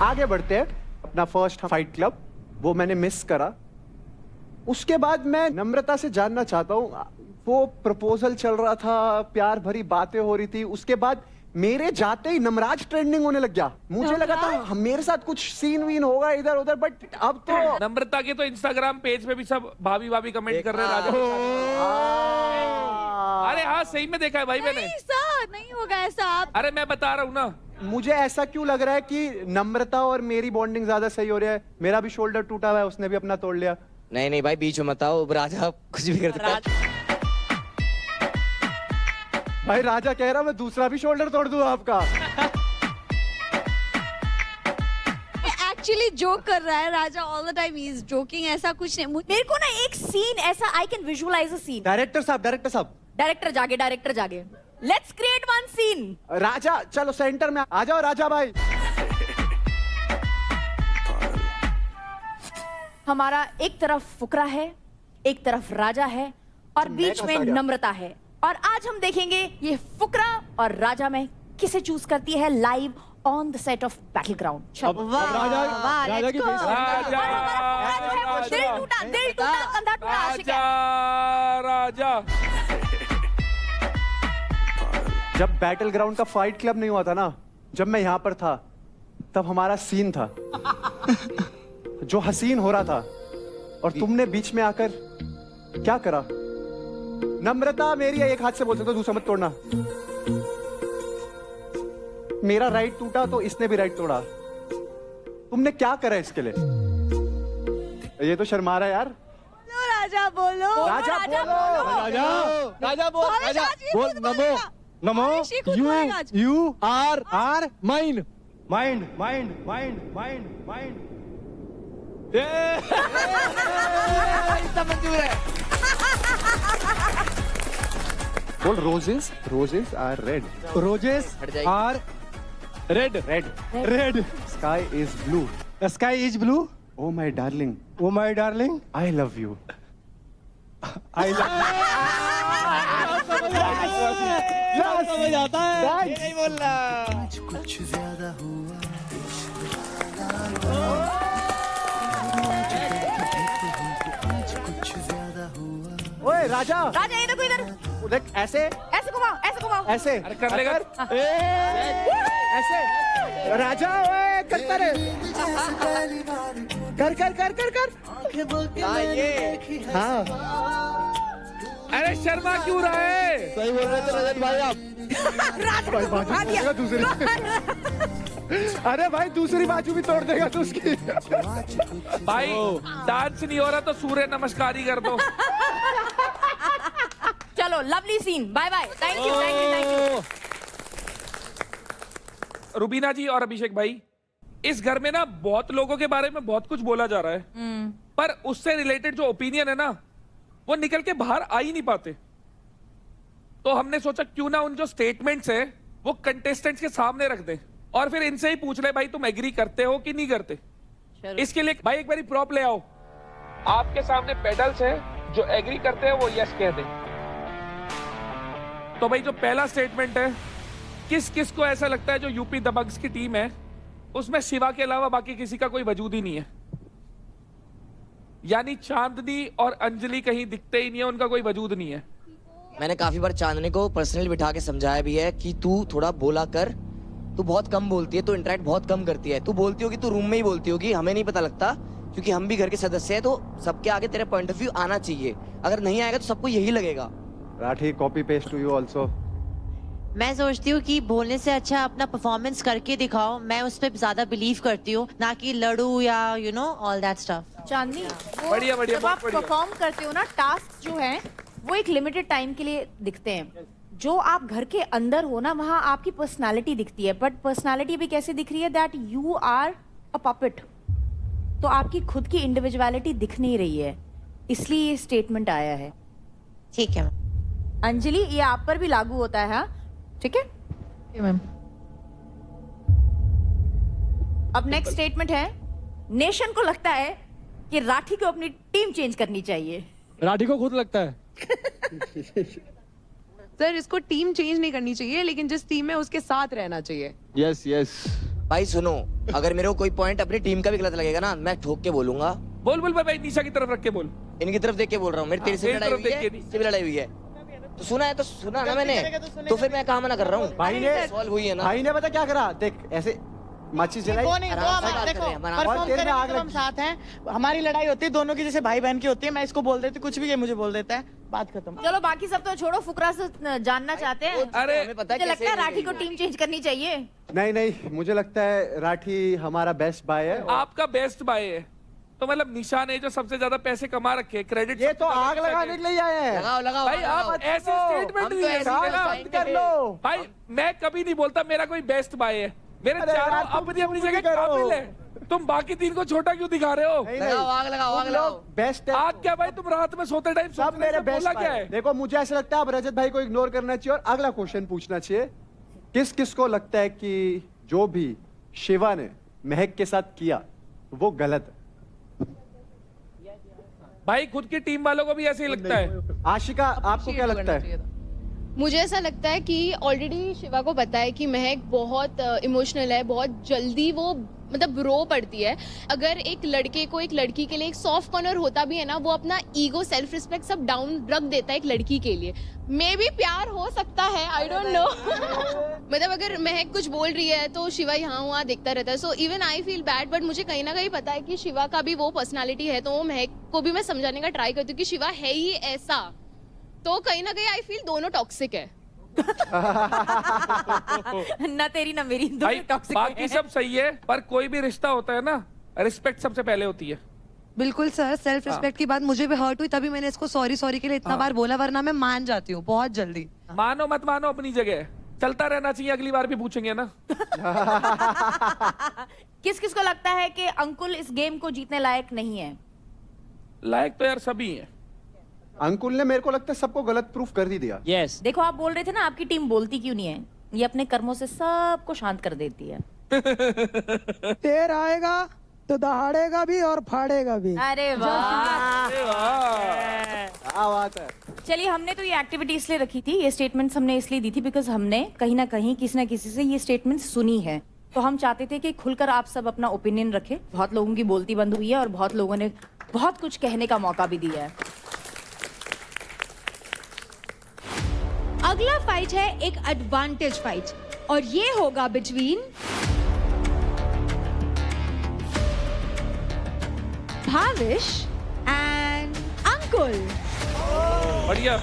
आगे बढ़ते हैं। अपना फर्स्ट फाइट क्लब वो मैंने मिस करा। उसके बाद मैं नम्रता से जानना चाहता हूँ, वो प्रपोजल चल रहा था, प्यार भरी बातें हो रही थी, उसके बाद मेरे जाते ही नमराज ट्रेंडिंग होने लग गया। मुझे लगा था मेरे साथ कुछ सीन वीन होगा इधर उधर, बट अब तो नम्रता के तो इंस्टाग्राम पेज पे भी सब भाभी भाभी कमेंट कर रहे हैं राजा। अरे हाँ सही में देखा है भाई मैंने। नहीं सर, नहीं होगा ऐसा। आप अरे मैं बता रहा हूँ ना, मुझे ऐसा क्यों लग रहा है कि नम्रता और मेरी बॉन्डिंग ज्यादा सही हो रही है। मेरा भी शोल्डर टूटा हुआ है, उसने भी अपना तोड़ लिया। नहीं नहीं भाई बीच में मत आओ, राजा कुछ भी कर सकता है। भाई राजा कह रहा मैं दूसरा भी शोल्डर तोड़ दूं आपका। एक्चुअली जोक कर रहा है राजा, all the time he is joking. ऐसा कुछ नहीं। मेरे को ना एक सीन ऐसा, I can visualize a scene. Director साहब डायरेक्टर जागे लेट्स क्रिएट वन सीन। राजा चलो सेंटर में आ जाओ राजा भाई। हमारा एक तरफ फुकरा है, एक तरफ राजा है और बीच में नम्रता है। और आज हम देखेंगे ये फुकरा और राजा में किसे चूज करती है live on the set of battle ground. राजा दिल टूटा कंधा टूटा आशिक है। राजा जब बैटल ग्राउंड का फाइट क्लब नहीं हुआ था ना, जब मैं यहां पर था, तब हमारा सीन था जो हसीन हो रहा था, और तुमने बीच में आकर क्या करा। नम्रता मेरी है, एक हाथ से बोल सकते हो, दूसरा मत तोड़ना। मेरा राइट टूटा तो इसने भी राइट तोड़ा। तुमने क्या करा इसके लिए? ये तो शर्मा रहा है यार। बोलो राजा, बोलो राजा बोल नमो नमो। You are mind mind mind mind mind mind. मंजूर है। बोल roses are red. Roses are red red red. Sky is blue. Sky is blue. Oh my darling, oh my darling, I love you. I love. समझ आता है, नहीं बोलना। कुछ ज्यादा हुआ आज कुछ ज्यादा हुआ। ओए राजा ये देखो इधर, देख ऐसे ऐसे घुमाओ ऐसे। अरे कर लेगा। ऐसे राजा, ओए करता रहे। कर कर कर कर कर। हाँ अरे शर्मा क्यों रहा है? सही बोल रहे थे रजत भाई आप। भाई बाजू तोड़ेगा दूसरी। अरे भाई दूसरी बाजू भी तोड़ देगा तू उसकी। भाई डांस नहीं हो रहा तो सूर्य नमस्कार ही कर दो। चलो lovely scene, bye bye, thank you. Rubina ji और अभिषेक भाई, इस घर में ना बहुत लोगों के बारे में बहुत कुछ बोला जा रहा है, पर उससे रिलेटेड जो ओपिनियन है ना, वो निकल के बाहर आ ही नहीं पाते। तो हमने सोचा क्यों ना उन जो स्टेटमेंट्स है वो कंटेस्टेंट्स के सामने रख दें और फिर इनसे ही पूछ ले भाई तुम एग्री करते हो कि नहीं करते। इसके लिए भाई एक बारी प्रॉप ले आओ। आपके सामने पेडल्स है, जो एग्री करते हैं वो यस कह दें। तो भाई जो पहला स्टेटमेंट है, किस किस को ऐसा लगता है जो यूपी दबंग्स की टीम है उसमें शिवा के अलावा बाकी किसी का कोई वजूद ही नहीं है? यानी चांदनी और अंजलि कहीं दिखते ही नहीं है, उनका कोई वजूद नहीं है। मैंने काफी बार चांदनी को पर्सनली बिठा के समझाया भी है कि तू थोड़ा बोला कर, तू बहुत कम बोलती है, तू इंटरेक्ट बहुत कम करती है। तू बोलती होगी, तू रूम में ही बोलती होगी, हमें नहीं पता लगता, क्योंकि हम भी घर के सदस्य हैं। तो सबके आगे तेरा पॉइंट ऑफ व्यू आना चाहिए, अगर नहीं आएगा तो सबको यही लगेगा। Rathi copy paste to you also. मैं सोचती हूँ कि बोलने से अच्छा अपना परफॉर्मेंस करके दिखाओ। मैं उस पर ज्यादा बिलीव करती हूँ, ना कि लड़ू या you know all that stuff. Chandni, बढ़िया बढ़िया, जब आप बहुत बढ़िया। परफॉर्म करते हो ना, टास्क जो है वो एक लिमिटेड टाइम के लिए दिखते हैं। जो आप घर के अंदर हो ना, वहाँ आपकी पर्सनालिटी दिखती है, बट पर्सनालिटी भी कैसे दिख रही है, that you are a puppet. तो आपकी खुद की इंडिविजुअलिटी दिख नहीं रही है, इसलिए ये स्टेटमेंट आया है। ठीक है अंजलि, ये आप पर भी लागू होता है, हाँ? ठीक है मैम। अब नेक्स्ट स्टेटमेंट है, नेशन को लगता है कि राठी को अपनी टीम चेंज करनी चाहिए। राठी को खुद लगता है। सर इसको टीम चेंज नहीं करनी चाहिए, लेकिन जिस टीम में उसके साथ रहना चाहिए। यस यस, भाई सुनो, अगर मेरे को कोई पॉइंट अपनी टीम का भी गलत लगेगा ना, मैं ठोक के बोलूंगा। बोल बोल भाई, निशा की तरफ रख के बोल। इनकी तरफ देख के बोल रहा हूँ, मेरी तेरे से मेरी लड़ाई तरफ हुई है, देख के नहीं। इससे भी लड़ाई हुई है, तो सुना है तो सुना ना मैंने, तो फिर मैं कहाँ मना कर रहा हूँ? भाई ने सॉल्व हुई है ना। भाई ने पता क्या करा, देख ऐसे माचिस जलाई, वो नहीं, वो आराम से हमारा बात कर देखो रहे हैं, हमारा- और परफॉर्म तेरे में करेंगे आग तो हम लगी। साथ हैं। हमारी लड़ाई होती है दोनों की, जैसे भाई बहन की होती है। मैं इसको बोल देती हूँ कुछ भी, ये मुझे बोल देता है, बात खत्म। चलो बाकी सब तो छोड़ो, फुकरा से जानना चाहते हैं। अरे हमें पता है मुझे लगता है कैसे राठी को टीम चेंज करनी चाहिए। नहीं नहीं, मुझे लगता है राठी हमारा बेस्ट बाय है। आपका बेस्ट बाय है, तो मतलब निशा ने जो सबसे ज्यादा पैसे कमा रखे, क्रेडिट ये तो आग लगाने के लिए आए हैं। लगाओ लगाओ भाई लगाओ। आप ऐसे स्टेटमेंट हम तो नहीं ऐसे ऐसी ही ना। बंद कर लो। भाई मैं कभी नहीं बोलता मेरा कोई बेस्ट बाय है, मेरे अरे चारों यार, तुम अपनी अपनी क्यों जगह नहीं करो? काबिल है। तुम बाकी तीन को छोटा क्यों दिखा रहे हो? नहीं, लगाओ नहीं, आग लगाओ आग तुम लगाओ। लोग बेस्ट है। आज क्या भाई, तुम रात में सोते टाइम सब मेरे बेस्ट बोला क्या है? देखो मुझे ऐसा लगता है अब रजत भाई को इग्नोर करना चाहिए और अगला क्वेश्चन पूछना चाहिए। किस किस को लगता है कि जो भी शिवा ने महक के साथ किया वो गलत है? भाई खुद की टीम वालों को भी ऐसे ही लगता है। आशिका, आपको क्या लगता है? मुझे ऐसा लगता है कि ऑलरेडी शिवा को पता है कि महक बहुत इमोशनल है, बहुत जल्दी वो मतलब रो पड़ती है। अगर एक लड़के को एक लड़की के लिए एक सॉफ्ट कॉर्नर होता भी है ना, वो अपना ईगो, सेल्फ रिस्पेक्ट सब डाउन रख देता है एक लड़की के लिए। मे भी प्यार हो सकता है, आई डोंट नो। मतलब अगर महक कुछ बोल रही है तो शिवा यहाँ वहाँ देखता रहता है। So even I feel bad, but मुझे कहीं ना कहीं पता है कि शिवा का भी वो पर्सनालिटी है, तो वो महक को भी मैं समझाने का ट्राई करती हूँ कि शिवा है ही ऐसा। तो कहीं ना कहीं आई फील दोनों टॉक्सिक है। ना तेरी ना मेरी, भाई दोनों टॉक्सिक बाकी सब सही है, पर कोई भी रिश्ता होता है ना, रिस्पेक्ट सबसे पहले होती है। बिल्कुल सर, सेल्फ रिस्पेक्ट की बात मुझे भी हर्ट हुई, तभी मैंने इसको सॉरी सॉरी के लिए इतना बार बोला, वरना मैं मान जाती हूँ बहुत जल्दी। मानो मत मानो अपनी जगह, चलता रहना चाहिए, अगली बार भी पूछेंगे ना। किस किस को लगता है कि अंकुल इस गेम को जीतने लायक नहीं है? लायक तो यार सभी हैं। अंकुल ने मेरे को लगता है सबको गलत प्रूफ कर ही दिया। यस। देखो आप बोल रहे थे ना आपकी टीम बोलती क्यों नहीं है, ये अपने कर्मों से सबको शांत कर देती है। तेर आएगा तो दहाड़ेगा भी और फाड़ेगा भी। अरे वाह। क्या बात है। चलिए, हमने तो ये एक्टिविटी इसलिए रखी थी, ये स्टेटमेंट्स हमने इसलिए दी थी बिकॉज हमने कहीं ना कहीं किसी ना किसी से ये स्टेटमेंट्स सुनी है, तो हम चाहते थे कि खुलकर आप सब अपना ओपिनियन रखें। बहुत लोगों की बोलती बंद हुई है और बहुत लोगों ने बहुत कुछ कहने का मौका भी दिया है। अगला फाइट है एक एडवांटेज फाइट और ये होगा बिटवीन भाविश एंड अंकुल। बढ़िया।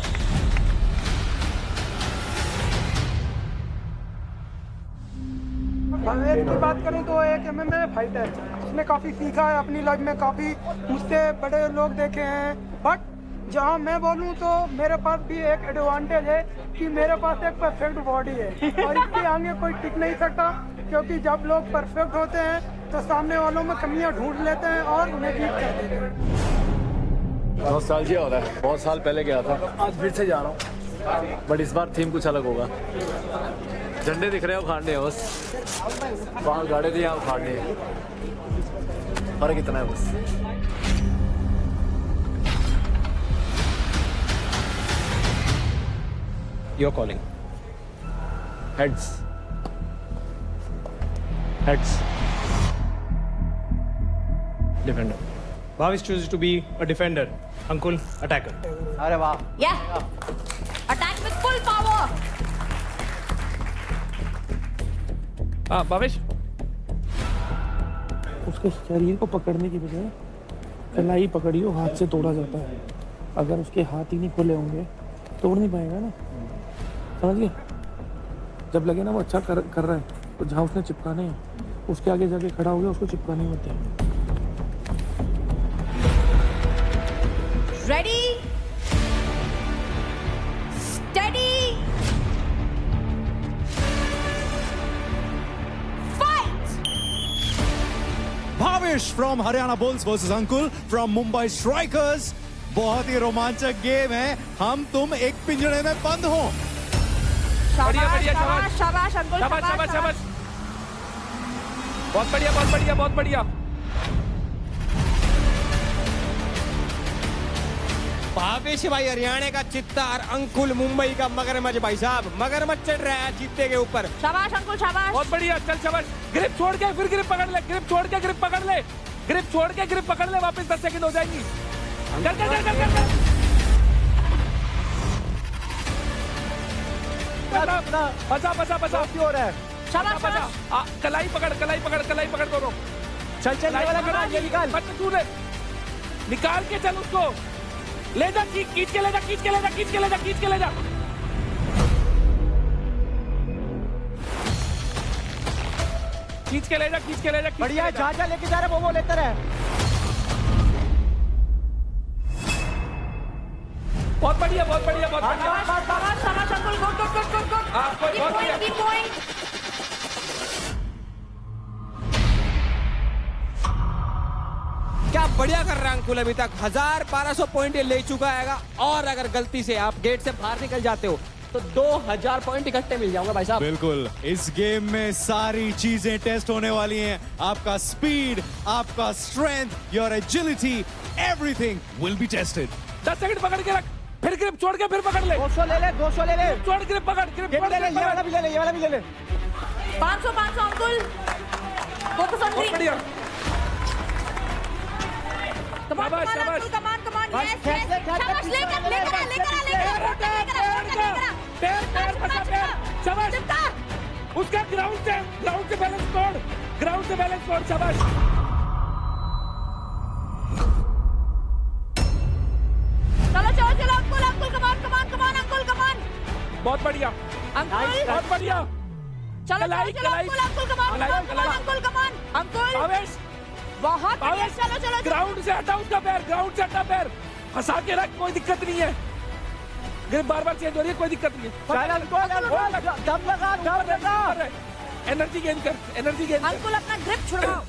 भावेश की बात करें तो एक MMA फाइटर, उसने काफी सीखा है अपनी लाइफ में, काफी मुझसे बड़े लोग देखे हैं। बट जहाँ मैं बोलूँ तो मेरे पास भी एक एडवांटेज है कि मेरे पास एक परफेक्ट बॉडी है और इसके आगे कोई टिक नहीं सकता, क्योंकि जब लोग परफेक्ट होते हैं तो सामने वालों में कमियां ढूंढ लेते हैं और उन्हें बीट कर देते हैं। नॉस्टैल्जिया हो रहा है, बहुत साल पहले गया था, आज फिर से जा रहा हूँ, बट इस बार थीम कुछ अलग होगा। झंडे दिख रहे हैं, उखाड़ने हैं बस, वहाँ गाड़े थे यहाँ उखाड़ने हैं, फर्क इतना है बस। You're calling. Heads. Heads. Defender. Bhavish chooses to be a defender. Ankul, attacker. अरे वाह। Yeah. Attack with full power. हाँ भावेश, उसके शरीर को पकड़ने की बजाय कलाई पकड़ियो, हाथ से तोड़ा जाता है। अगर उसके हाथ ही नहीं खुले होंगे तोड़ नहीं पाएगा ना, समझ गए? जब लगे ना वो अच्छा कर रहा है, तो जहाँ उसने चिपकाने हैं उसके आगे जाके खड़ा हो गया, उसको चिपकाने होते हैं। Ready? Steady? Fight! Bhavish from Haryana Bulls versus Ankul from Mumbai Strikers। बहुत ही रोमांचक गेम है, हम तुम एक पिंजरे में बंद हो। बढ़िया शाबाश, बढ़िया, शाबाश, शाबाश, अंकुल, शाबाश शाबाश शाबाश। शाबाश, बहुत बढ़िया बहुत बढ़िया बहुत बढ़िया। भावेश भाई हरियाणा का चित्तार, अंकुल मुंबई का मगरमच्छ। भाई साहब मगरमच्छ चढ़ रहा है चीते के ऊपर। शाबाश अंकुल शाबाश। बहुत बढ़िया, चल शाबाश। ग्रिप छोड़ के फिर ग्रिप पकड़ ले, ग्रिप छोड़ के ग्रिप पकड़ ले, ग्रिप छोड़ के ग्रिप पकड़ ले, वापस 10 सेकंड हो जाएंगी। कर कर कर कर कर बचा बचा बचा। क्यों हो रहा है? शाबाश बचा शाबाश। कलाई पकड़, कलाई पकड़, कलाई पकड़ दोनों। चल चल, ये वाला करा, ये निकाल। बच तू ले, निकाल के चल उसको, ले जा, खींच के ले जा, खींच के ले जा, खींच के ले जा, खींच के ले जा। खींच के ले जा, खींच के ले जा। बढ़िया, जहाँ जहाँ लेके जा रहे वो लेते रहे। बहुत बढ़िया, बहुत बढ़िया, बहुत बढ़िया। शाबाश शाबाश uncle, good good good good good. हाँ, बहुत बढ़िया। Keep going. क्या बढ़िया कर रहा है अंकुल, अभी तक 1200 पॉइंट ये ले चुका है। और अगर गलती से आप गेट से बाहर निकल जाते हो तो 2000 पॉइंट इकट्ठे मिल जाऊंगा भाई साहब। बिल्कुल, इस गेम में सारी चीजें टेस्ट होने वाली हैं। आपका स्पीड, आपका strength, your agility, everything will be tested. 10 second पकड़ के रख, फिर ग्रिप छोड़ के फिर पकड़ ले। 200 ले ले, 200 ले ले। छोड़ ग्रिप पकड़, ग्रिप ये छोड़ भी ले ले, ये वाला भी ले ले, ये वाला भी ले ले। 500 500 अंकुल। फोकस ऑन बहुत ग्रीन। बढ़िया। कमान शाबाश, कमान शाबाश। अंकुल, कमान कमान। बस, यस खेच यस। ले, खेच ले, शाबाश, पीछे लेकर ले, लेकर ले, लेकर ले, लेकर लेकर। पैर पैर फंसा, पैर शाबाश। उसका ग्राउंड से बैलेंस तोड़, ग्राउंड से बैलेंस तोड़। शाबाश। चलो चलो चलो अंकुल अंकुल, कमान कमान कमान अंकुल, कमान। बहुत बढ़िया, अंकुल बहुत बढ़िया। चलो कलाई, चलो चलो कलाई। अंकुल अंकुल, कमान कलाई, कमान कलाई। कमान अंकुल, कमान अंकुल। भावेश, बहुत बढ़िया। भावेश, चलो चलो चलो। ग्राउंड से हटा उसका पैर, ग्राउंड से हटा पैर, फंसा के रख, कोई दिक्कत नहीं है। ग्रिप बार बार चेंज हो रही है, कोई दिक्कत नहीं है। चल अंकुल, दम लगा, दम लगा। एनर्जी गेन कर, एनर्जी गेन कर। अंकुल अपना ग्रिप छुड़वाओ।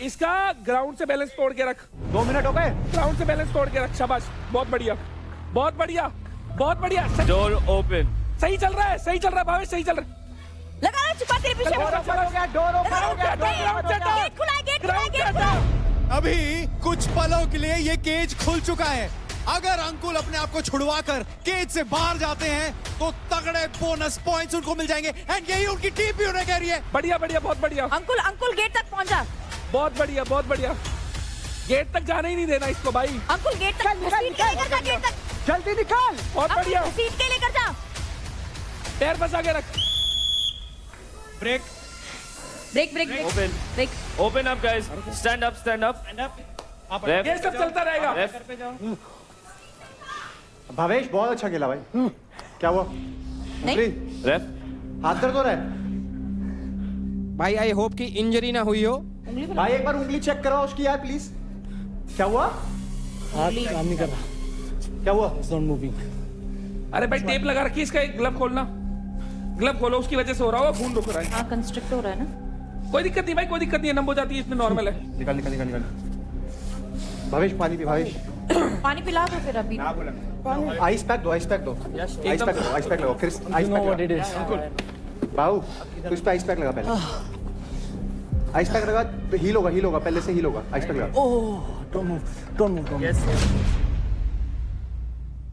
इसका ग्राउंड से बैलेंस तोड़ के रख। 2 मिनट हो गए। ग्राउंड से बैलेंस तोड़ के रख। शाबाश, बहुत बढ़िया, बहुत बढ़िया, बहुत बढ़िया। Door open. सही चल रहा है, सही चल रहा है भावेश, सही चल रहा है। लगा रहा छुपा तेरे पीछे। डोर ओपन हो गया, डोर ओपन हो गया, डोर ओपन हो गया। गेट खुला है, गेट खुला है, ग्राउंड से गेट खुला है। हटाओ। अभी कुछ पलों के लिए ये केज खुल चुका है। अगर अंकुल अपने आप को छुड़वाकर केज से बाहर जाते हैं तो तगड़े बोनस पॉइंट्स उनको मिल जाएंगे। एंड यही उनकी टीम भी उन्हें कह रही है। बढ़िया बढ़िया, बहुत बढ़िया, अंकुल अंकुल गेट तक पहुंचा। बहुत बढ़िया, बहुत बढ़िया। गेट तक जाने ही नहीं देना इसको भाई। अंकुल गेट तक घसीट के लेकर जा, गेट तक। जल्दी निकाल। बहुत बढ़िया। घसीट के लेकर जा। पैर फंसा के रख। Break. Break break break open. Break. Open up guys, stand up, stand up. ये सब चलता रहेगा। भावेश बहुत अच्छा खेला भाई। क्या हुआ? नहीं। रेफ। हाथ दर्द हो रहा है भाई आई होप कि इंजरी ना हुई हो। भाई, एक बार उंगली चेक कराओ उसकी यार प्लीज। क्या हुआ? हाथ काम नहीं कर रहा। क्या हुआ? अरे भाई टेप लगा रखी, इसका एक ग्लव खोलना, ग्लव खोलो, उसकी वजह से हो रहा होगा, खून रुक रहा है। हाँ कंस्ट्रक्ट हो रहा है ना। कोई दिक्कत नहीं भाई, कोई दिक्कत नहीं है, नंब हो जाती है, इसमें नॉर्मल है। निकाल निकाल निकाल निकाल। भावेश पानी पी, भावेश। पानी पिला दो फिर अभी। आइस पैक दो, आइस पैक दो, आइस पैक दो, आइस पैक लगाओ। क्रिस, आइस पैक लगा। बाबू तू इस पे आइस पैक लगा पहले। आइस पैक लगा, हील होगा, हील होगा, पहले से हील होगा। आइस पैक लगा। Don't move. यस।